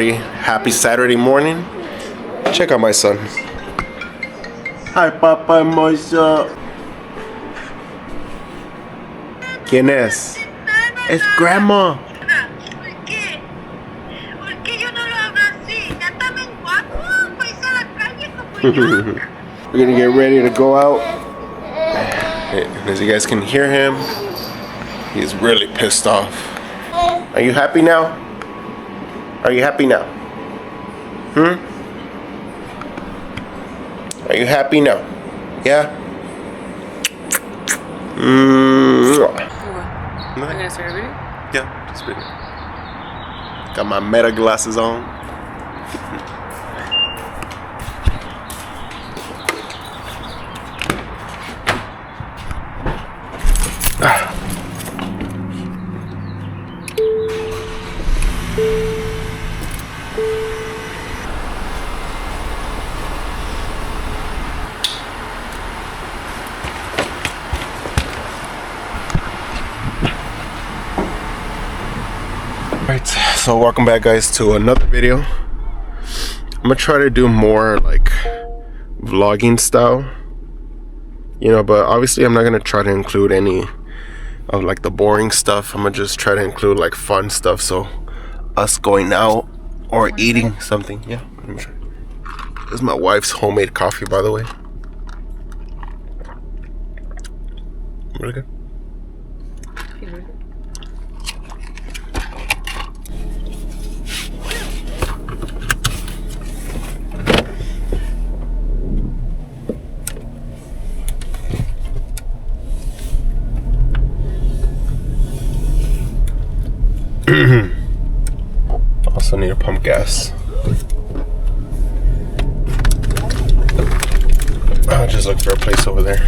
everybody. Happy Saturday morning. Check out my son. Hi, Papa hermoso. ¿Quién es? Es Grandma. ¿Por qué? ¿Por qué yo no lo hablo así? Ya está bien guapo, pues a la calle como yo. We're gonna get ready to go out. And as you guys can hear him, he's really pissed off. Are you happy now? Are you happy now? Are you happy now? Yeah? Are you gonna start a video? Yeah, just video. Got my Meta glasses on. Alright, so welcome back guys to another video. I'm gonna try to do more like vlogging style, you know, but obviously I'm not gonna try to include any of like the boring stuff. I'm gonna just try to include like fun stuff, so us going out or eating something. Yeah, let me try. This is my wife's homemade coffee, by the way. Really good. Also need to pump gas. I'll just look for a place over there.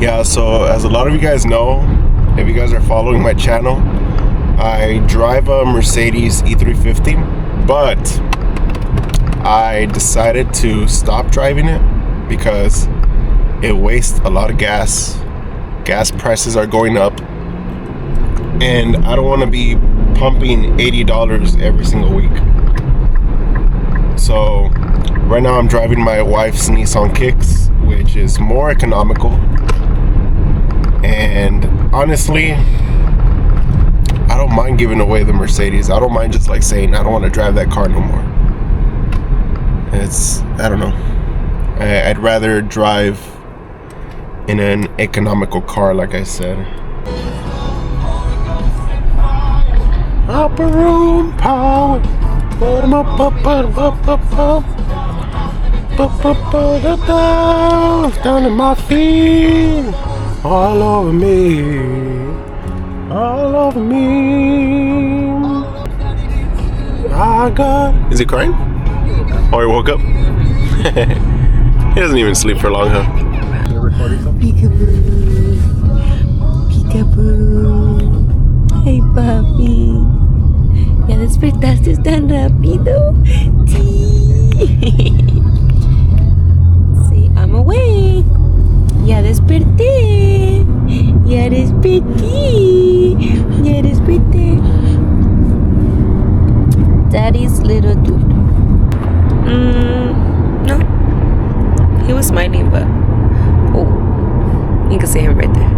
Yeah, so as a lot of you guys know, if you guys are following my channel, I drive a Mercedes E350, but I decided to stop driving it because it wastes a lot of gas. Gas prices are going up, and I don't want to be pumping $80 every single week. So right now I'm driving my wife's Nissan Kicks, which is more economical. And honestly, I don't mind giving away the Mercedes. I don't mind just like saying I don't want to drive that car no more. I don't know. I'd rather drive in an economical car, like I said. Upper room power. Down in my feet. All over me, all over me. I got. Is he crying? Oh, he woke up. He doesn't even sleep for long, huh? Peekaboo, peekaboo. Hey, papi. Ya despertaste tan rápido. Sí, I'm awake. Ya desperté, ya desperté, ya desperté. Daddy's little dude. No. He was smiling, but you can see him right there.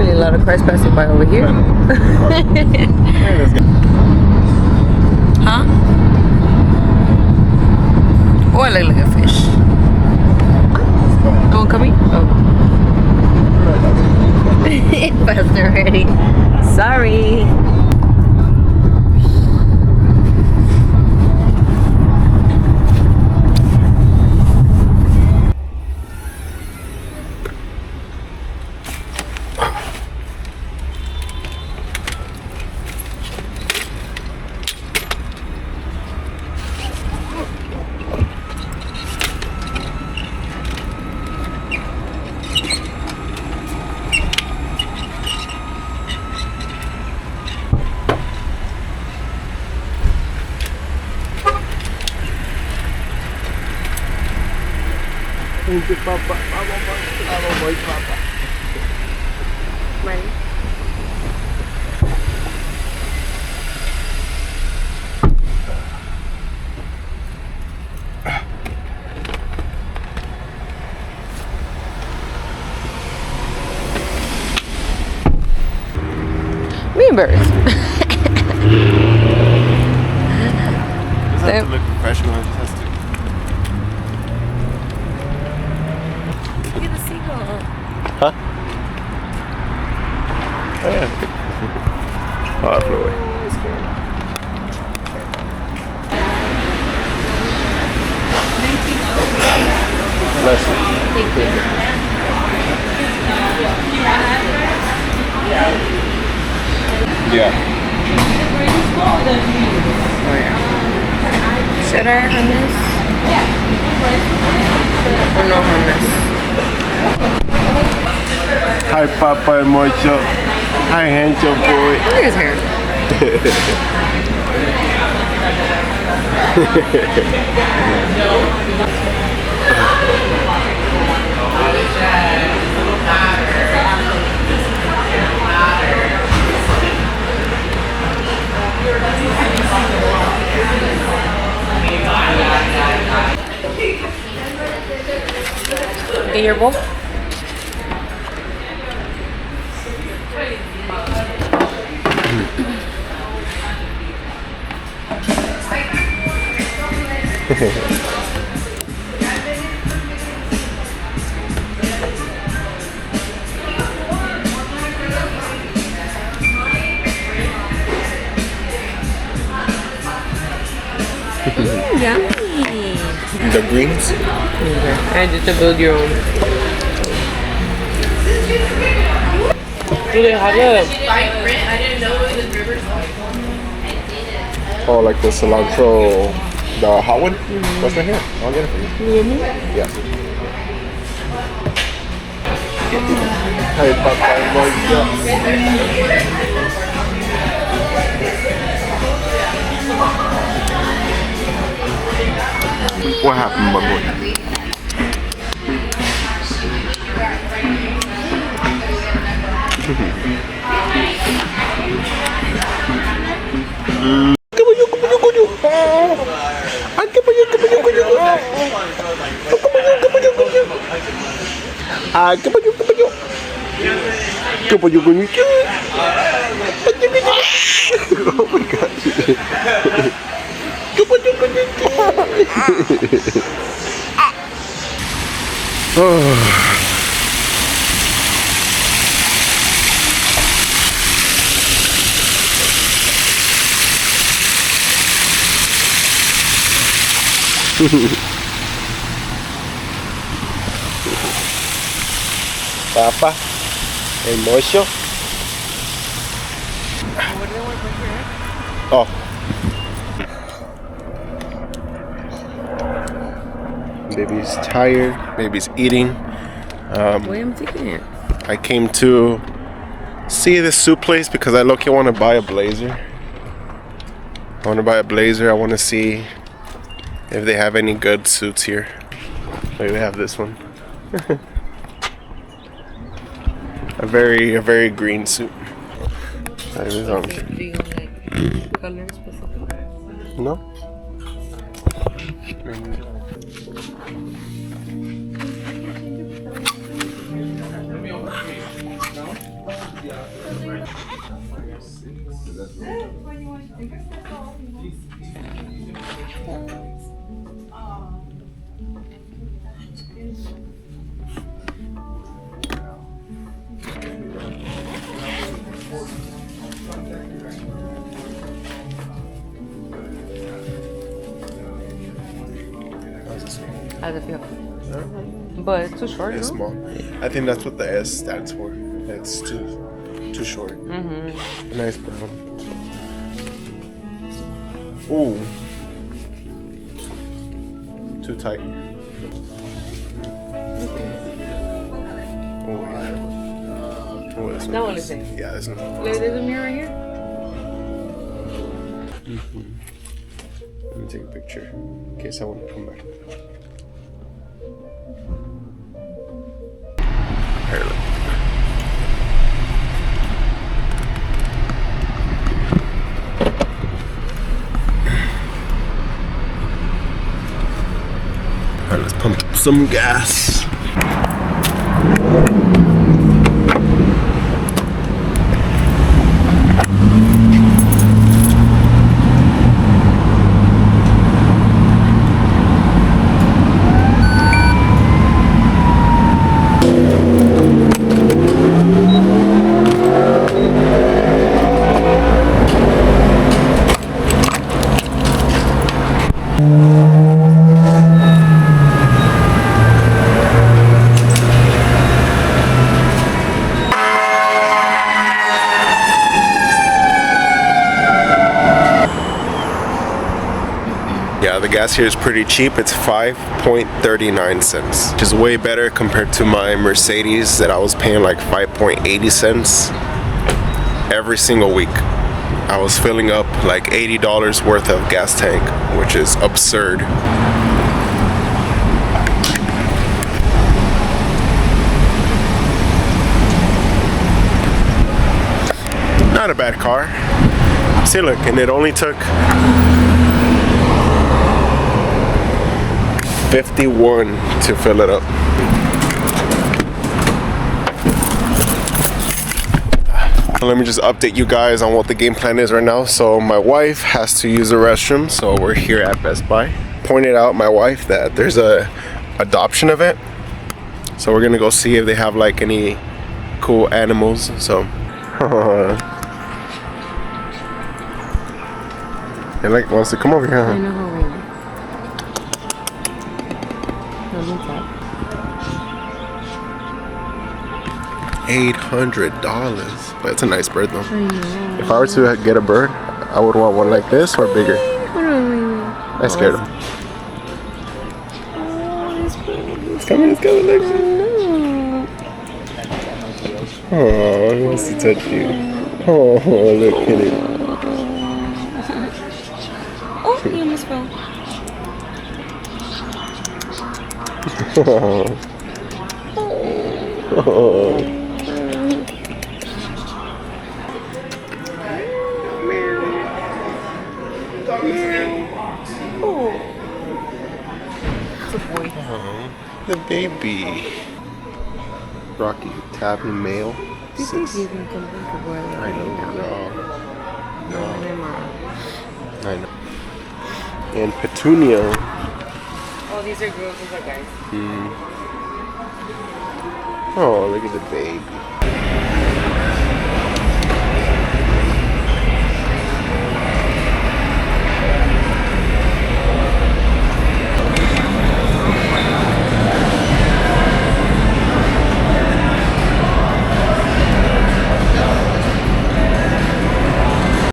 A lot of cars passing by over here. Huh? Oh, I look like a fish. No one coming? Oh. It passed already. Sorry. Gente, papá. Vamos, boy, papá. Ready? Me embarrassed. Just have to look professional and test it. Look at the seagull. Huh? Oh, yeah. Oh, I flew away. Bless you. Thank you. Yeah. Oh yeah. Cheddar hummus? Or no hummus? Hi, Papa and Mocho. Hi, Hancho boy. Look at his hair. Get your bowl? Yummy. The greens? Okay. And just to build your own. Do they have a... Oh, like the cilantro, the hot one? What's right here? I'll get it for you. Yeah. Hey, Papa and Mocho. What happened, my boy? Oh my gosh. Papa and Mocho. Oh. Baby's tired. Baby's eating. Why am I taking it? I came to see this suit place because I look. I want to buy a blazer. I want to buy a blazer. I want to see if they have any good suits here. Maybe they have this one. a very green suit. Do you like colors specifically? No. How's it feel? But it's too short, It's no? small. I think that's what the S stands for. It's too short. Mm-hmm. A nice brown. Ooh. Too tight. Oh yeah. Oh, this That one is it. Yeah, this one. There's a mirror right here. Let me take a picture in case I want to come back. pump some gas. Yeah, the gas here is pretty cheap. It's 5.39 cents, which is way better compared to my Mercedes that I was paying like 5.80 cents every single week. I was filling up like $80 worth of gas tank, which is absurd. Not a bad car. See, look, and it only took 51 to fill it up. Let me just update you guys on what the game plan is right now. So my wife has to use the restroom, so we're here at Best Buy. Pointed out my wife that there's a adoption event, so we're gonna go see if they have like any cool animals. So it like wants to come over here, huh? I know how we are. $800, but it's a nice bird though. I know. If I were to get a bird, I would want one like this or bigger. I scared him. It's coming, it's coming, look. Oh, he wants to touch you. Oh, look at it. Oh, he almost fell. Oh. It's a boy. Oh, the baby. Rocky Tabby male. Do you think you can come back a boy like I know. No. I know. And Petunia. Oh, these are girls, these are guys. Oh, look at the baby.